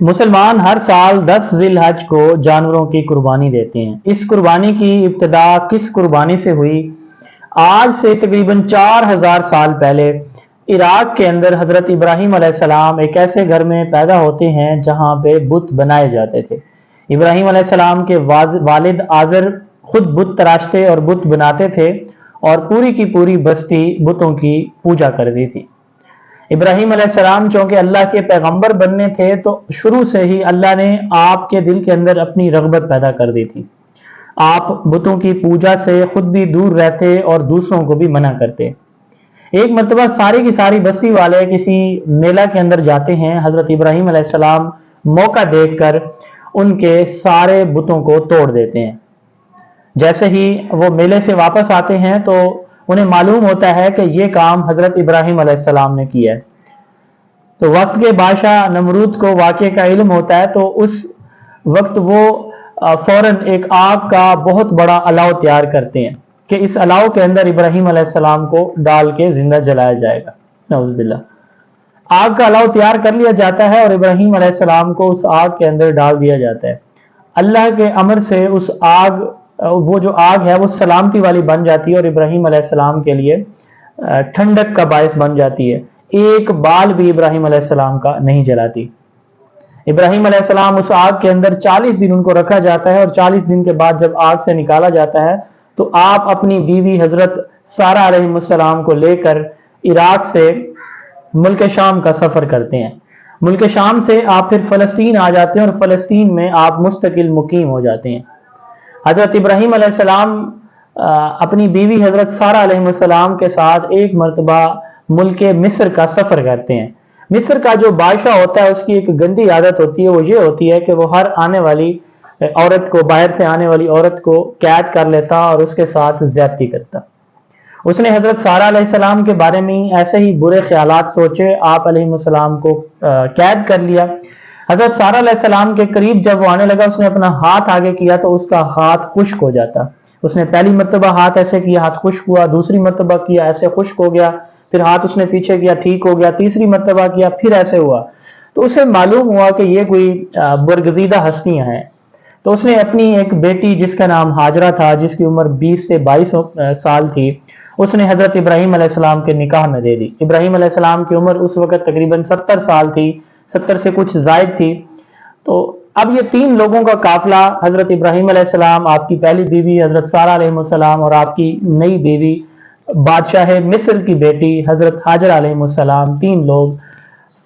مسلمان ہر سال 10 ذی الحج کو جانوروں کی قربانی دیتے ہیں۔ اس قربانی کی ابتدا کس قربانی سے ہوئی؟ آج سے تقریباً 4000 سال پہلے عراق کے اندر حضرت ابراہیم علیہ السلام ایک ایسے گھر میں پیدا ہوتے ہیں جہاں پہ بت بنائے جاتے تھے۔ ابراہیم علیہ السلام کے والد آزر خود بت تراشتے اور بت بناتے تھے اور پوری کی پوری بستی بتوں کی پوجا کرتی تھی۔ ابراہیم علیہ السلام چونکہ اللہ کے پیغمبر بننے تھے تو شروع سے ہی اللہ نے آپ کے دل کے اندر اپنی رغبت پیدا کر دی تھی۔ آپ بتوں کی پوجا سے خود بھی دور رہتے اور دوسروں کو بھی منع کرتے۔ ایک مرتبہ ساری کی ساری بستی والے کسی میلہ کے اندر جاتے ہیں۔ حضرت ابراہیم علیہ السلام موقع دیکھ کر ان کے سارے بتوں کو توڑ دیتے ہیں۔ جیسے ہی وہ میلے سے واپس آتے ہیں تو انہیں معلوم ہوتا ہے کہ یہ کام حضرت ابراہیم علیہ السلام نے کیا ہے۔ تو وقت کے بادشاہ نمرود کو واقعے کا علم ہوتا ہے تو اس وقت وہ فوراً ایک آگ کا بہت بڑا الاؤ تیار کرتے ہیں کہ اس الاؤ کے اندر ابراہیم علیہ السلام کو ڈال کے زندہ جلایا جائے گا۔ نعوذ باللہ۔ آگ کا الاؤ تیار کر لیا جاتا ہے اور ابراہیم علیہ السلام کو اس آگ کے اندر ڈال دیا جاتا ہے۔ اللہ کے امر سے اس وہ جو آگ ہے وہ سلامتی والی بن جاتی ہے اور ابراہیم علیہ السلام کے لیے ٹھنڈک کا باعث بن جاتی ہے۔ ایک بال بھی ابراہیم علیہ السلام کا نہیں جلاتی۔ ابراہیم علیہ السلام اس آگ کے اندر 40 دن ان کو رکھا جاتا ہے اور 40 دن کے بعد جب آگ سے نکالا جاتا ہے تو آپ اپنی بیوی حضرت سارہ علیہ السلام کو لے کر عراق سے ملک شام کا سفر کرتے ہیں۔ ملک شام سے آپ پھر فلسطین آ جاتے ہیں اور فلسطین میں آپ مستقل مقیم ہو جاتے ہیں۔ حضرت ابراہیم علیہ السلام اپنی بیوی حضرت سارہ علیہ السلام کے ساتھ ایک مرتبہ ملک مصر کا سفر کرتے ہیں۔ مصر کا جو بادشاہ ہوتا ہے اس کی ایک گندی عادت ہوتی ہے، وہ یہ ہوتی ہے کہ وہ ہر آنے والی عورت کو، باہر سے آنے والی عورت کو قید کر لیتا اور اس کے ساتھ زیادتی کرتا۔ اس نے حضرت سارہ علیہ السلام کے بارے میں ایسے ہی برے خیالات سوچے، آپ علیہ السلام کو قید کر لیا۔ حضرت سارہ علیہ السلام کے قریب جب وہ آنے لگا اس نے اپنا ہاتھ آگے کیا تو اس کا ہاتھ خشک ہو جاتا۔ اس نے پہلی مرتبہ ہاتھ ایسے کیا، ہاتھ خشک ہوا، دوسری مرتبہ کیا ایسے خشک ہو گیا، پھر ہاتھ اس نے پیچھے کیا ٹھیک ہو گیا، تیسری مرتبہ کیا پھر ایسے ہوا۔ تو اسے معلوم ہوا کہ یہ کوئی برگزیدہ ہستیاں ہیں۔ تو اس نے اپنی ایک بیٹی جس کا نام ہاجرہ تھا، جس کی عمر 20 سے 22 سال تھی، اس نے حضرت ابراہیم علیہ السلام کے نکاح میں دے دی۔ ابراہیم علیہ السلام کی عمر اس وقت تقریباً 70 سال تھی، 70 سے کچھ زائد تھی۔ تو اب یہ 3 لوگوں کا قافلہ، حضرت ابراہیم علیہ السلام، آپ کی پہلی بیوی حضرت سارہ علیہ السلام اور آپ کی نئی بیوی بادشاہ مصر کی بیٹی حضرت ہاجرہ علیہ السلام، 3 لوگ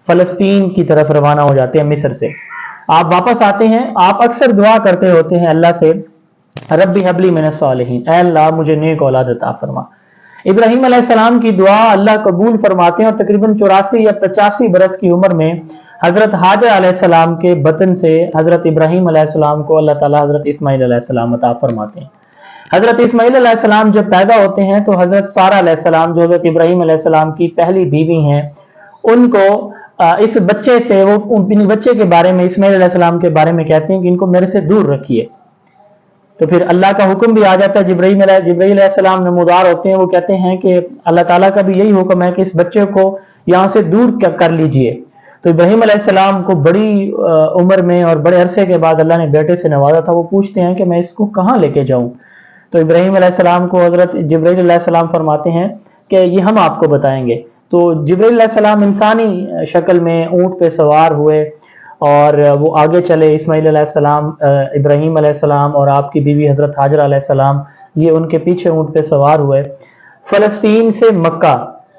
فلسطین کی طرف روانہ ہو جاتے ہیں مصر سے۔ آپ واپس آتے ہیں، آپ اکثر دعا کرتے ہوتے ہیں اللہ سے، ربی حب لی من الصالحین، اے اللہ مجھے نیک اولاد عطا فرما۔ ابراہیم علیہ السلام کی دعا اللہ قبول فرماتے ہیں اور تقریباً 84 یا 85 برس کی عمر میں حضرت حاجرہ علیہ السلام کے بطن سے حضرت ابراہیم علیہ السلام کو اللہ تعالیٰ حضرت اسماعیل علیہ السلام عطا فرماتے ہیں۔ حضرت اسماعیل علیہ السلام جب پیدا ہوتے ہیں تو حضرت سارہ علیہ السلام جو حضرت ابراہیم علیہ السلام کی پہلی بیوی ہیں، ان کو اس بچے سے، وہ اپنے بچے کے بارے میں، اسماعیل علیہ السلام کے بارے میں کہتے ہیں کہ ان کو میرے سے دور رکھیے۔ تو پھر اللہ کا حکم بھی آ جاتا ہے، جبرائیل علیہ السلام نمودار ہوتے ہیں، وہ کہتے ہیں کہ اللہ تعالیٰ کا بھی یہی حکم ہے کہ اس بچے کو یہاں سے دور کر لیجئے۔ تو ابراہیم علیہ السلام کو بڑی عمر میں اور بڑے عرصے کے بعد اللہ نے بیٹے سے نوازا تھا، وہ پوچھتے ہیں کہ میں اس کو کہاں لے کے جاؤں؟ تو ابراہیم علیہ السلام کو حضرت جبرائیل علیہ السلام فرماتے ہیں کہ یہ ہم آپ کو بتائیں گے۔ تو جبرائیل علیہ السلام انسانی شکل میں اونٹ پہ سوار ہوئے اور وہ آگے چلے۔ اسماعیل علیہ السلام، ابراہیم علیہ السلام اور آپ کی بیوی حضرت ہاجرہ علیہ السلام یہ ان کے پیچھے اونٹ پہ سوار ہوئے۔ فلسطین سے مکہ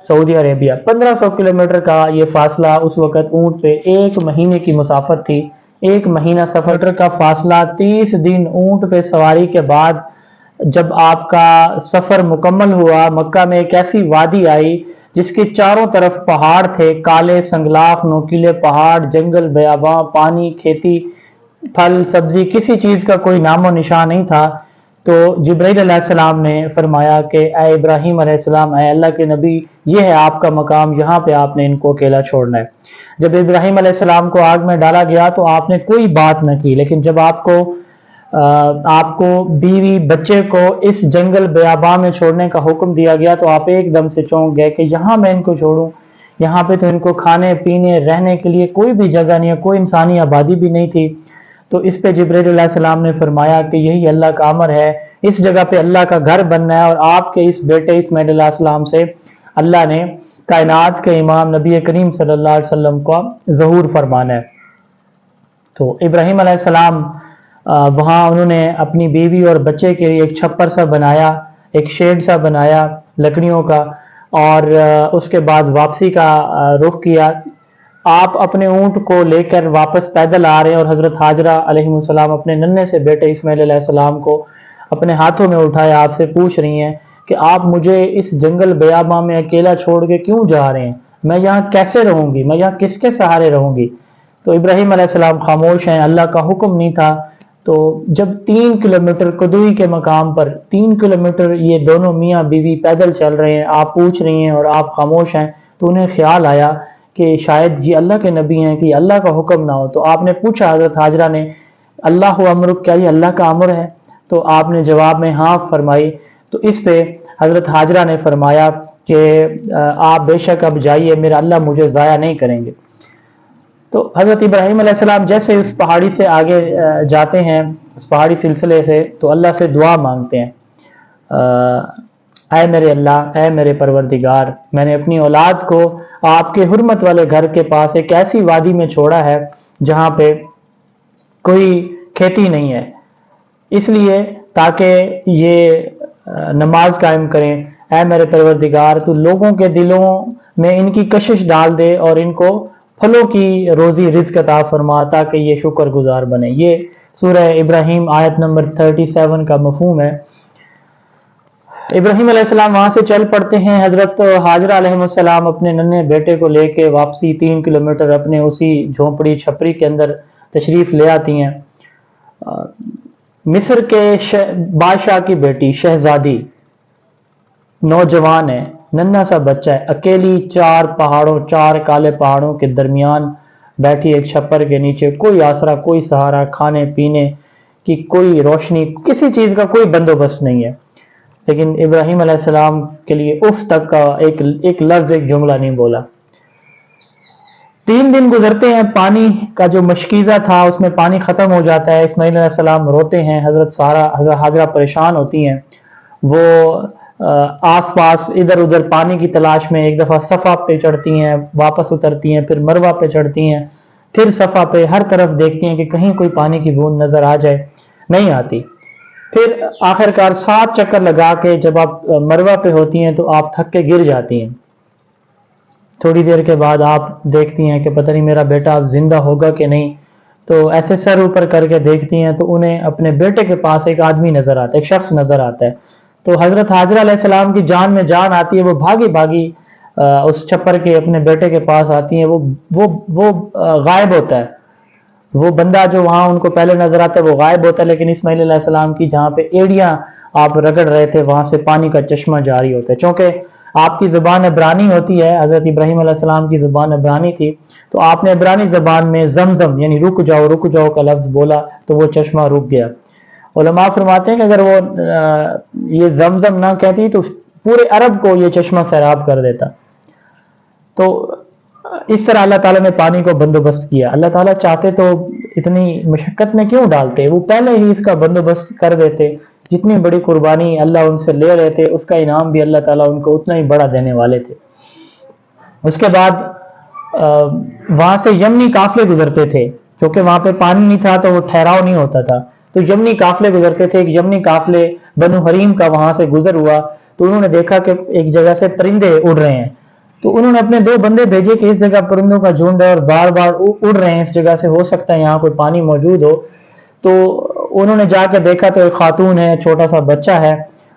سعودی عربیہ 1500 کلومیٹر کا یہ فاصلہ اس وقت اونٹ پہ 1 مہینے کی مسافت تھی۔ 1 مہینہ سفر کا فاصلہ، 30 دن اونٹ پہ سواری کے بعد جب آپ کا سفر مکمل ہوا، مکہ میں ایک ایسی وادی آئی جس کے چاروں طرف پہاڑ تھے، کالے سنگلاخ نوکیلے پہاڑ، جنگل بیاباں، پانی، کھیتی، پھل سبزی، کسی چیز کا کوئی نام و نشان نہیں تھا۔ تو جبرائیل علیہ السلام نے فرمایا کہ اے ابراہیم علیہ السلام، اے اللہ کے نبی، یہ ہے آپ کا مقام، یہاں پہ آپ نے ان کو اکیلا چھوڑنا ہے۔ جب ابراہیم علیہ السلام کو آگ میں ڈالا گیا تو آپ نے کوئی بات نہ کی، لیکن جب آپ کو بیوی بچے کو اس جنگل بیاباں میں چھوڑنے کا حکم دیا گیا تو آپ ایک دم سے چونک گئے کہ یہاں میں ان کو چھوڑوں، یہاں پہ تو ان کو کھانے پینے رہنے کے لیے کوئی بھی جگہ نہیں ہے، کوئی انسانی آبادی بھی نہیں تھی۔ تو اس پہ جبرائیل علیہ السلام نے فرمایا کہ یہی اللہ کا امر ہے، اس جگہ پہ اللہ کا گھر بننا ہے، اور آپ کے اس بیٹے اسماعیل علیہ السلام سے اللہ نے کائنات کے امام نبی کریم صلی اللہ علیہ وسلم کا ظہور فرمانا ہے۔ تو ابراہیم علیہ السلام وہاں انہوں نے اپنی بیوی اور بچے کے لیے ایک چھپر سا بنایا، ایک شیڈ سا بنایا لکڑیوں کا، اور اس کے بعد واپسی کا رخ کیا۔ آپ اپنے اونٹ کو لے کر واپس پیدل آ رہے ہیں، اور حضرت حاجرہ علیہ السلام اپنے ننھے سے بیٹے اسماعیل علیہ السلام کو اپنے ہاتھوں میں اٹھائے آپ سے پوچھ رہی ہیں کہ آپ مجھے اس جنگل بیاباں میں اکیلا چھوڑ کے کیوں جا رہے ہیں؟ میں یہاں کیسے رہوں گی؟ میں یہاں کس کے سہارے رہوں گی؟ تو ابراہیم علیہ السلام خاموش ہیں، اللہ کا حکم نہیں تھا۔ تو جب 3 کلومیٹر قدوئی کے مقام پر 3 کلومیٹر یہ دونوں میاں بیوی پیدل چل رہے ہیں، آپ پوچھ رہی ہیں اور آپ خاموش ہیں، تو انہیں خیال آیا کہ شاید یہ اللہ کے نبی ہیں کہ اللہ کا حکم نہ ہو۔ تو آپ نے پوچھا حضرت حاجرہ نے، اللہ امرک، کیا یہ اللہ کا امر ہے؟ تو آپ نے جواب میں ہاں فرمائی۔ تو اس پہ حضرت حاجرہ نے فرمایا کہ آپ بے شک اب جائیے، میرا اللہ مجھے ضائع نہیں کریں گے۔ تو حضرت ابراہیم علیہ السلام جیسے اس پہاڑی سے آگے جاتے ہیں، اس پہاڑی سلسلے سے، تو اللہ سے دعا مانگتے ہیں، اے میرے اللہ، اے میرے پروردگار، میں نے اپنی اولاد کو آپ کے حرمت والے گھر کے پاس ایک ایسی وادی میں چھوڑا ہے جہاں پہ کوئی کھیتی نہیں ہے، اس لیے تاکہ یہ نماز قائم کریں۔ اے میرے پروردگار، تو لوگوں کے دلوں میں ان کی کشش ڈال دے اور ان کو پھلوں کی روزی رزق عطا فرما تاکہ یہ شکر گزار بنے۔ یہ سورہ ابراہیم آیت نمبر 37 کا مفہوم ہے۔ ابراہیم علیہ السلام وہاں سے چل پڑتے ہیں۔ حضرت حاجرہ علیہ السلام اپنے ننھے بیٹے کو لے کے واپسی 3 کلومیٹر اپنے اسی جھونپڑی چھپری کے اندر تشریف لے آتی ہیں۔ مصر کے بادشاہ کی بیٹی شہزادی نوجوان ہے، ننھا سا بچہ ہے، اکیلی 4 کالے پہاڑوں کے درمیان بیٹھی ایک چھپر کے نیچے، کوئی آسرا، کوئی سہارا، کھانے پینے کی کوئی روشنی، کسی چیز کا کوئی بندوبست نہیں ہے۔ لیکن ابراہیم علیہ السلام کے لیے اف تک کا ایک لفظ، ایک جملہ نہیں بولا۔ 3 دن گزرتے ہیں، پانی کا جو مشکیزہ تھا اس میں پانی ختم ہو جاتا ہے۔ اسماعیل علیہ السلام روتے ہیں، حضرت حاجرہ پریشان ہوتی ہیں، وہ آس پاس ادھر ادھر پانی کی تلاش میں ایک دفعہ صفا پہ چڑھتی ہیں، واپس اترتی ہیں، پھر مروہ پہ چڑھتی ہیں، پھر صفا پہ، ہر طرف دیکھتی ہیں کہ کہیں کوئی پانی کی بوند نظر آ جائے، نہیں آتی۔ پھر آخرکار 7 چکر لگا کے جب آپ مروہ پہ ہوتی ہیں تو آپ تھک کے گر جاتی ہیں۔ تھوڑی دیر کے بعد آپ دیکھتی ہیں کہ پتہ نہیں میرا بیٹا اب زندہ ہوگا کہ نہیں، تو ایسے سر اوپر کر کے دیکھتی ہیں تو انہیں اپنے بیٹے کے پاس ایک آدمی نظر آتا ہے، ایک شخص نظر آتا ہے۔ تو حضرت حاجرہ علیہ السلام کی جان میں جان آتی ہے، وہ بھاگی بھاگی اس چھپر کے اپنے بیٹے کے پاس آتی ہیں۔ وہ غائب ہوتا ہے، وہ بندہ جو وہاں ان کو پہلے نظر آتا ہے وہ غائب ہوتا ہے، لیکن اسماعیل علیہ السلام کی جہاں پہ ایڑیاں آپ رگڑ رہے تھے وہاں سے پانی کا چشمہ جاری ہوتا ہے۔ چونکہ آپ کی زبان عبرانی ہوتی ہے، حضرت ابراہیم علیہ السلام کی زبان عبرانی تھی، تو آپ نے عبرانی زبان میں زمزم یعنی رک جاؤ کا لفظ بولا تو وہ چشمہ رک گیا۔ علماء فرماتے ہیں کہ اگر وہ یہ زمزم نہ کہتی تو پورے عرب کو یہ چشمہ سیراب کر دیتا۔ تو اس طرح اللہ تعالیٰ نے پانی کو بندوبست کیا۔ اللہ تعالیٰ چاہتے تو اتنی مشقت میں کیوں ڈالتے، وہ پہلے ہی اس کا بندوبست کر دیتے۔ جتنی بڑی قربانی اللہ ان سے لے رہے تھے اس کا انعام بھی اللہ تعالیٰ ان کو اتنا ہی بڑا دینے والے تھے۔ اس کے بعد وہاں سے یمنی قافلے گزرتے تھے، کیونکہ وہاں پہ پانی نہیں تھا تو وہ ٹھہراؤ نہیں ہوتا تھا، تو یمنی قافلے گزرتے تھے۔ ایک یمنی قافلے بنو حریم کا وہاں سے گزر ہوا تو انہوں نے دیکھا کہ ایک جگہ سے پرندے اڑ رہے ہیں، تو انہوں نے اپنے 2 بندے بھیجے کہ اس جگہ پرندوں کا جھنڈ ہے اور بار بار اڑ رہے ہیں، اس جگہ سے ہو سکتا ہے یہاں کوئی پانی موجود ہو۔ تو انہوں نے جا کے دیکھا تو ایک خاتون ہے، چھوٹا سا بچہ ہے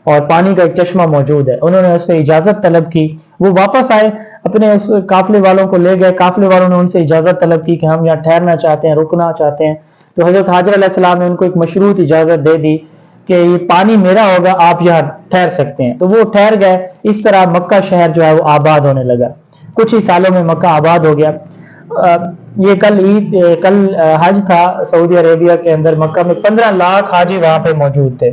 اور پانی کا ایک چشمہ موجود ہے۔ انہوں نے اس سے اجازت طلب کی، وہ واپس آئے، اپنے اس قافلے والوں کو لے گئے، قافلے والوں نے ان سے اجازت طلب کی کہ ہم یہاں ٹھہرنا چاہتے ہیں، رکنا چاہتے ہیں۔ تو حضرت حاجر علیہ السلام نے ان کو ایک مشروط اجازت دے دی کہ یہ پانی میرا ہوگا، آپ یہاں ٹھہر سکتے ہیں۔ تو وہ ٹھہر گئے۔ اس طرح مکہ شہر جو ہے وہ آباد ہونے لگا، کچھ ہی سالوں میں مکہ آباد ہو گیا۔ یہ کل حج تھا سعودی عربیہ کے اندر، مکہ میں 15 لاکھ حاجی وہاں پہ موجود تھے۔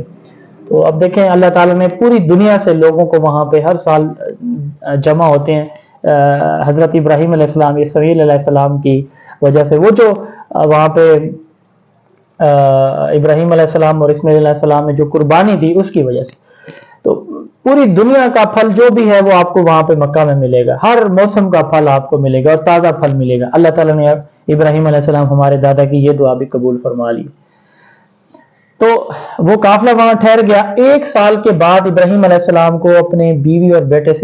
تو اب دیکھیں اللہ تعالیٰ نے پوری دنیا سے لوگوں کو وہاں پہ ہر سال جمع ہوتے ہیں، حضرت ابراہیم علیہ السلام اسماعیل علیہ السلام کی وجہ سے، وہ جو وہاں پہ ابراہیم علیہ السلام اور اسماعیل علیہ السلام نے جو قربانی دی اس کی وجہ سے، تو پوری دنیا کا پھل جو بھی ہے وہ آپ کو وہاں پہ مکہ میں ملے گا، ہر موسم کا پھل آپ کو ملے گا اور تازہ پھل ملے گا۔ اللہ تعالیٰ نے ابراہیم علیہ السلام ہمارے دادا کی یہ دعا بھی قبول فرما لی۔ تو وہ قافلہ وہاں ٹھہر گیا۔ 1 سال کے بعد ابراہیم علیہ السلام کو اپنے بیوی اور بیٹے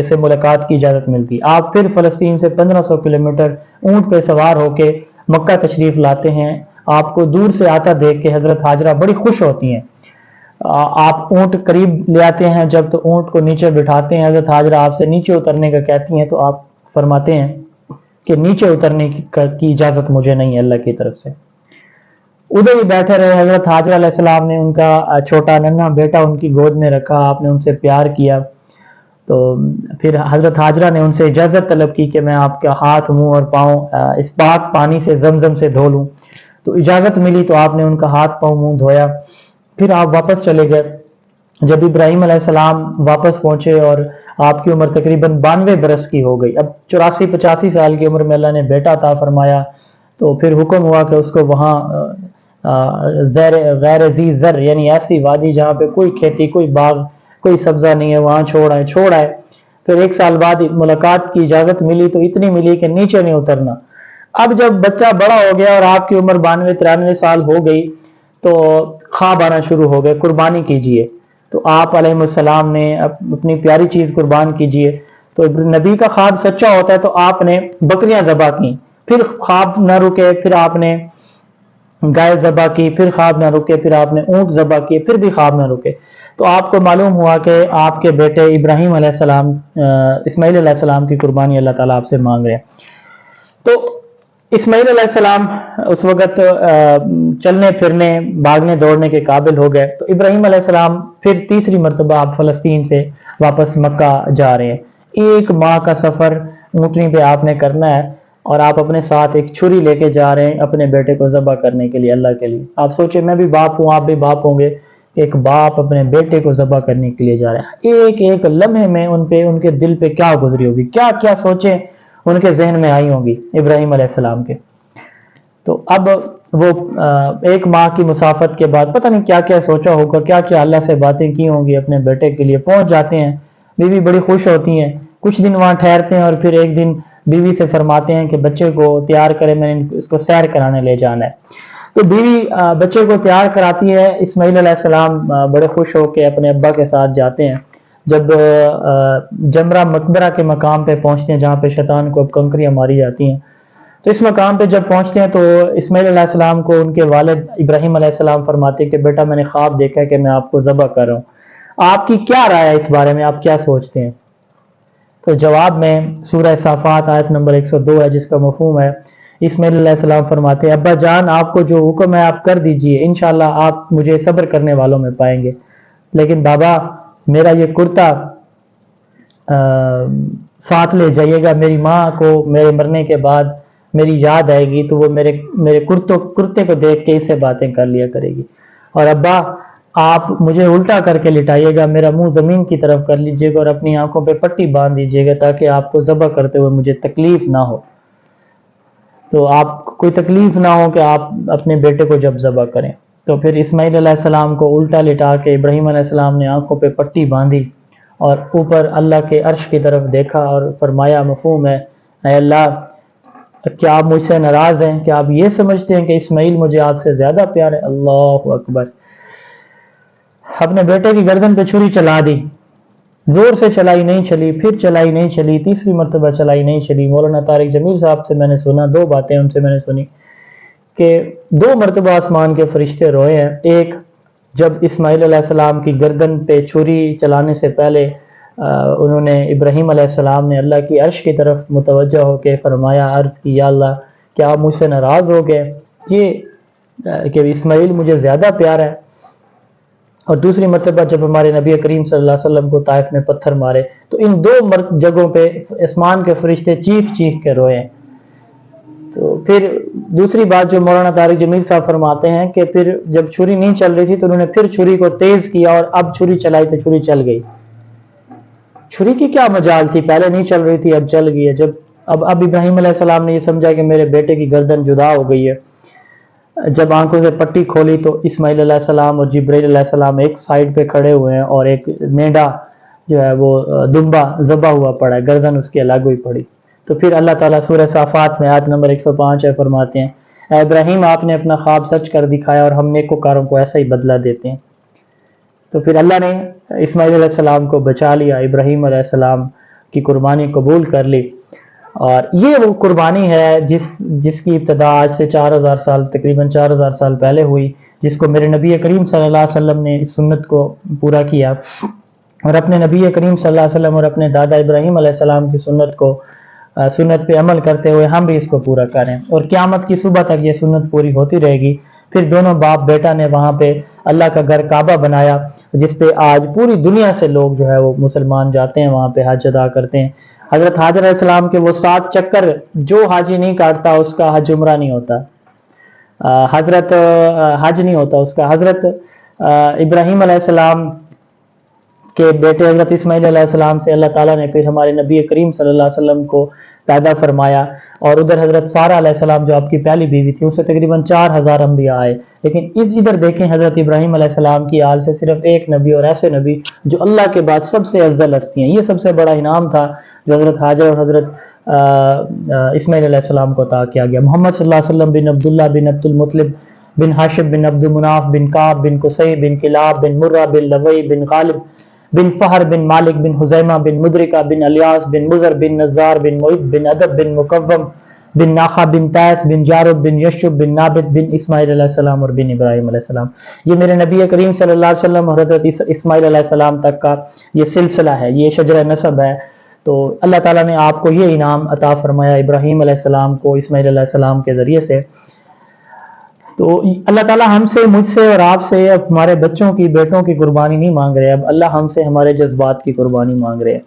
سے ملاقات کی اجازت ملتی۔ آپ پھر فلسطین سے 1500 کلومیٹر اونٹ پہ سوار ہو کے مکہ تشریف لاتے ہیں۔ آپ کو دور سے آتا دیکھ کے حضرت ہاجرہ بڑی خوش ہوتی ہیں۔ آپ اونٹ قریب لے آتے ہیں جب، تو اونٹ کو نیچے بٹھاتے ہیں، حضرت ہاجرہ آپ سے نیچے اترنے کا کہتی ہیں، تو آپ فرماتے ہیں کہ نیچے اترنے کی اجازت مجھے نہیں ہے اللہ کی طرف سے۔ ادھر ہی بیٹھے رہے۔ حضرت ہاجرہ علیہ السلام نے ان کا چھوٹا ننھا بیٹا ان کی گود میں رکھا، آپ نے ان سے پیار کیا۔ تو پھر حضرت ہاجرہ نے ان سے اجازت طلب کی کہ میں آپ کا ہاتھ، منہ اور پاؤں اس پاک پانی سے زمزم سے دھو لوں۔ تو اجازت ملی تو آپ نے ان کا ہاتھ، پاؤں، منہ دھویا، پھر آپ واپس چلے گئے۔ جب ابراہیم علیہ السلام واپس پہنچے اور آپ کی عمر تقریباً 92 برس کی ہو گئی، اب 84-85 سال کی عمر میں اللہ نے بیٹا عطا فرمایا، تو پھر حکم ہوا کہ اس کو وہاں غیر ذی زر، یعنی ایسی وادی جہاں پہ کوئی کھیتی، کوئی باغ، کوئی سبزہ نہیں ہے، وہاں چھوڑ آئے۔ پھر 1 سال بعد ملاقات کی اجازت ملی، تو اتنی ملی کہ نیچے نہیں اترنا۔ اب جب بچہ بڑا ہو گیا اور آپ کی عمر 92-93 سال ہو گئی، تو خواب آنا شروع ہو گئے، قربانی کیجئے۔ تو آپ علیہ السلام نے اپنی پیاری چیز قربان کیجئے۔ تو نبی کا خواب سچا ہوتا ہے، تو آپ نے بکریاں ذبح کی، پھر خواب نہ رکے، پھر آپ نے گائے ذبح کی، پھر خواب نہ رکے، پھر آپ نے اونٹ ذبح کیے، پھر بھی خواب نہ رکے۔ تو آپ کو معلوم ہوا کہ آپ کے بیٹے ابراہیم علیہ السلام، اسماعیل علیہ السلام کی قربانی اللہ تعالیٰ آپ سے مانگ رہے ہیں۔ تو اسماعیل علیہ السلام اس وقت چلنے پھرنے، بھاگنے دوڑنے کے قابل ہو گئے۔ تو ابراہیم علیہ السلام پھر تیسری مرتبہ آپ فلسطین سے واپس مکہ جا رہے ہیں۔ 1 ماہ کا سفر اونٹنی پہ آپ نے کرنا ہے، اور آپ اپنے ساتھ ایک چھری لے کے جا رہے ہیں اپنے بیٹے کو ذبح کرنے کے لیے، اللہ کے لیے۔ آپ سوچیں میں بھی باپ ہوں، آپ بھی باپ ہوں گے، ایک باپ اپنے بیٹے کو ذبح کرنے کے لیے جا رہے ہیں۔ ایک ایک لمحے میں ان کے دل پہ کیا گزری ہوگی، کیا کیا سوچیں ان کے ذہن میں آئی ہوں گی ابراہیم علیہ السلام کے۔ تو اب وہ 1 ماہ کی مسافت کے بعد پتہ نہیں کیا کیا سوچا ہوگا، کیا کیا اللہ سے باتیں کی ہوں گی اپنے بیٹے کے لیے۔ پہنچ جاتے ہیں، بیوی بڑی خوش ہوتی ہیں، کچھ دن وہاں ٹھہرتے ہیں، اور پھر ایک دن بیوی سے فرماتے ہیں کہ بچے کو تیار کرے، میں نے اس کو سیر کرانے لے جانا ہے۔ تو بیوی بچے کو تیار کراتی ہے۔ اسماعیل علیہ السلام بڑے خوش ہو کے اپنے ابا کے ساتھ جاتے ہیں۔ جب جمرہ مقبرہ کے مقام پہ پہنچتے ہیں، جہاں پہ شیطان کو اب کنکریاں ماری جاتی ہیں، تو اس مقام پہ جب پہنچتے ہیں تو اسماعیل علیہ السلام کو ان کے والد ابراہیم علیہ السلام فرماتے ہیں کہ بیٹا میں نے خواب دیکھا ہے کہ میں آپ کو ذبح کر رہا ہوں، آپ کی کیا رائے ہے اس بارے میں، آپ کیا سوچتے ہیں؟ تو جواب میں سورہ صافات آیت نمبر 102 ہے، جس کا مفہوم ہے، اسماعیل علیہ السلام فرماتے ہیں ابا جان آپ کو جو حکم ہے آپ کر دیجئے، انشاءاللہ آپ مجھے صبر کرنے والوں میں پائیں گے، لیکن بابا میرا یہ کرتا ساتھ لے جائیے گا، میری ماں کو میرے مرنے کے بعد میری یاد آئے گی تو وہ میرے کرتے کو دیکھ کے اسے باتیں کر لیا کرے گی، اور ابا آپ مجھے الٹا کر کے لٹائیے گا، میرا منہ زمین کی طرف کر لیجئے گا اور اپنی آنکھوں پہ پٹی باندھ دیجئے گا تاکہ آپ کو ذبح کرتے ہوئے مجھے تکلیف نہ ہو، تو آپ کوئی تکلیف نہ ہو کہ آپ اپنے بیٹے کو جب ذبح کریں۔ تو پھر اسماعیل علیہ السلام کو الٹا لٹا کے ابراہیم علیہ السلام نے آنکھوں پہ پٹی باندھی اور اوپر اللہ کے عرش کی طرف دیکھا اور فرمایا، مفہوم ہے اے اللہ کیا آپ مجھ سے ناراض ہیں، کیا آپ یہ سمجھتے ہیں کہ اسماعیل مجھے آپ سے زیادہ پیار ہے؟ اللہ اکبر۔ اپنے بیٹے کی گردن پہ چھری چلا دی، زور سے چلائی نہیں چلی، پھر چلائی نہیں چلی، تیسری مرتبہ چلائی نہیں چلی۔ مولانا طارق جمیل صاحب سے میں نے سنا، 2 باتیں ان سے میں نے سنی کہ 2 مرتبہ آسمان کے فرشتے روئے ہیں۔ ایک جب اسماعیل علیہ السلام کی گردن پہ چھری چلانے سے پہلے انہوں نے ابراہیم علیہ السلام نے اللہ کی عرش کی طرف متوجہ ہو کے فرمایا، عرض کی یا اللہ کیا آپ مجھ سے ناراض ہو گئے، یہ کہ اسماعیل مجھے زیادہ پیار ہے۔ اور دوسری مرتبہ جب ہمارے نبی کریم صلی اللہ علیہ وسلم کو طائف میں پتھر مارے، تو ان 2 جگہوں پہ آسمان کے فرشتے چیخ چیخ کے روئے ہیں۔ تو پھر دوسری بات جو مولانا طارق جمیل صاحب فرماتے ہیں کہ پھر جب چھری نہیں چل رہی تھی تو انہوں نے پھر چھری کو تیز کیا اور اب چھری چلائی تو چھری چل گئی۔ چھری کی کیا مجال تھی، پہلے نہیں چل رہی تھی اب چل گئی ہے۔ اب ابراہیم علیہ السلام نے یہ سمجھا کہ میرے بیٹے کی گردن جدا ہو گئی ہے، جب آنکھوں سے پٹی کھولی تو اسماعیل علیہ السلام اور جبرائیل علیہ السلام ایک سائیڈ پہ کھڑے ہوئے ہیں اور ایک مینڈا جو ہے وہ دمبا ذبح ہوا پڑا ہے، گردن اس کی الگ ہوئی پڑی۔ تو پھر اللہ تعالیٰ سورہ صافات میں آیت نمبر 105 فرماتے ہیں، اے ابراہیم آپ نے اپنا خواب سچ کر دکھایا اور ہم نیکوکاروں کو ایسا ہی بدلہ دیتے ہیں۔ تو پھر اللہ نے اسماعیل علیہ السلام کو بچا لیا، ابراہیم علیہ السلام کی قربانی قبول کر لی، اور یہ وہ قربانی ہے جس کی ابتدا آج سے 4000 سال تقریباً 4000 سال پہلے ہوئی، جس کو میرے نبی کریم صلی اللہ علیہ وسلم نے اس سنت کو پورا کیا، اور اپنے نبی کریم صلی اللہ علیہ وسلم اور اپنے دادا ابراہیم علیہ السلام کی سنت پہ عمل کرتے ہوئے ہم بھی اس کو پورا کریں، اور قیامت کی صبح تک یہ سنت پوری ہوتی رہے گی۔ پھر دونوں باپ بیٹا نے وہاں پہ اللہ کا گھر کعبہ بنایا، جس پہ آج پوری دنیا سے لوگ جو ہے وہ مسلمان جاتے ہیں، وہاں پہ حج ادا کرتے ہیں۔ حضرت حاجر علیہ السلام کے وہ 7 چکر جو حاجی نہیں کاٹتا اس کا حج عمرہ نہیں ہوتا، حج نہیں ہوتا اس کا۔ حضرت ابراہیم علیہ السلام کے بیٹے حضرت اسماعیل علیہ السلام سے اللہ تعالیٰ نے پھر ہمارے نبی کریم صلی اللہ علیہ وسلم کو پیدا فرمایا، اور ادھر حضرت سارہ علیہ السلام جو آپ کی پہلی بیوی تھی اس سے تقریباً 4000 انبیاء آئے، لیکن ادھر دیکھیں حضرت ابراہیم علیہ السلام کی آل سے صرف ایک نبی، اور ایسے نبی جو اللہ کے بعد سب سے افضل ہستی ہیں۔ یہ سب سے بڑا انعام تھا جو حضرت حاجر اور حضرت اسماعیل علیہ السلام کو عطا کیا گیا۔ محمد صلی اللہ علیہ وسلم بن عبداللہ بن عبد المطلب بن ہاشم بن عبد مناف بن کعب بن قصی بن کلاب بن مرہ بن لوی بن غالب بن فہر بن مالک بن حزیمہ بن مدرکہ بن الیاس بن مزر بن نزار بن معد بن ادب بن مقوم بن ناخا بن تیس بن جارب بن یشب بن نابت بن اسماعیل علیہ السلام اور بن ابراہیم علیہ السلام۔ یہ میرے نبی کریم صلی اللہ علیہ وسلم اور حضرت اسماعیل علیہ السلام تک کا یہ سلسلہ ہے، یہ شجرہ نسب ہے۔ تو اللہ تعالیٰ نے آپ کو یہ انعام عطا فرمایا ابراہیم علیہ السلام کو اسماعیل علیہ السلام کے ذریعے سے۔ تو اللہ تعالیٰ ہم سے، مجھ سے اور آپ سے ہمارے بچوں کی، بیٹوں کی قربانی نہیں مانگ رہے، اب اللہ ہم سے ہمارے جذبات کی قربانی مانگ رہے ہیں۔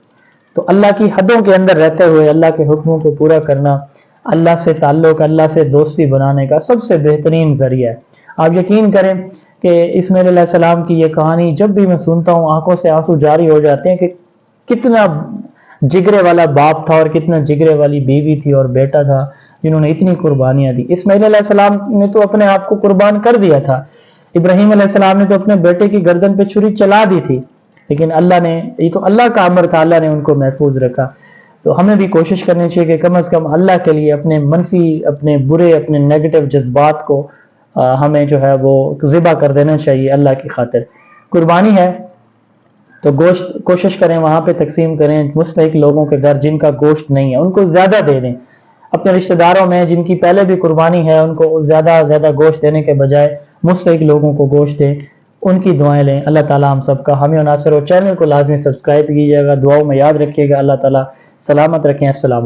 تو اللہ کی حدوں کے اندر رہتے ہوئے اللہ کے حکموں کو پورا کرنا اللہ سے تعلق، اللہ سے دوستی بنانے کا سب سے بہترین ذریعہ ہے۔ آپ یقین کریں کہ اسماعیل علیہ السلام کی یہ کہانی جب بھی میں سنتا ہوں آنکھوں سے آنسو جاری ہو جاتے ہیں کہ کتنا جگرے والا باپ تھا اور کتنا جگرے والی بیوی تھی اور بیٹا تھا جنہوں نے اتنی قربانیاں دی۔ اسماعیل علیہ السلام نے تو اپنے آپ کو قربان کر دیا تھا، ابراہیم علیہ السلام نے تو اپنے بیٹے کی گردن پہ چھری چلا دی تھی، لیکن اللہ نے، یہ تو اللہ کا امر تھا، اللہ نے ان کو محفوظ رکھا۔ تو ہمیں بھی کوشش کرنی چاہیے کہ کم از کم اللہ کے لیے اپنے منفی، اپنے برے، اپنے نیگیٹو جذبات کو ہمیں جو ہے وہ ذبح کر دینا چاہیے اللہ کی خاطر۔ قربانی ہے تو گوشت کوشش کریں وہاں پہ تقسیم کریں، مستحق لوگوں کے گھر جن کا گوشت نہیں ہے ان کو زیادہ دے دیں، اپنے رشتہ داروں میں جن کی پہلے بھی قربانی ہے ان کو زیادہ گوشت دینے کے بجائے مستحق لوگوں کو گوشت دیں، ان کی دعائیں لیں۔ اللہ تعالیٰ ہم سب کا حامی و ناصر ہو۔ چینل کو لازمی سبسکرائب کیجیے گا، دعاؤں میں یاد رکھیے گا۔ اللہ تعالیٰ سلامت رکھیں۔ السلام علیکم۔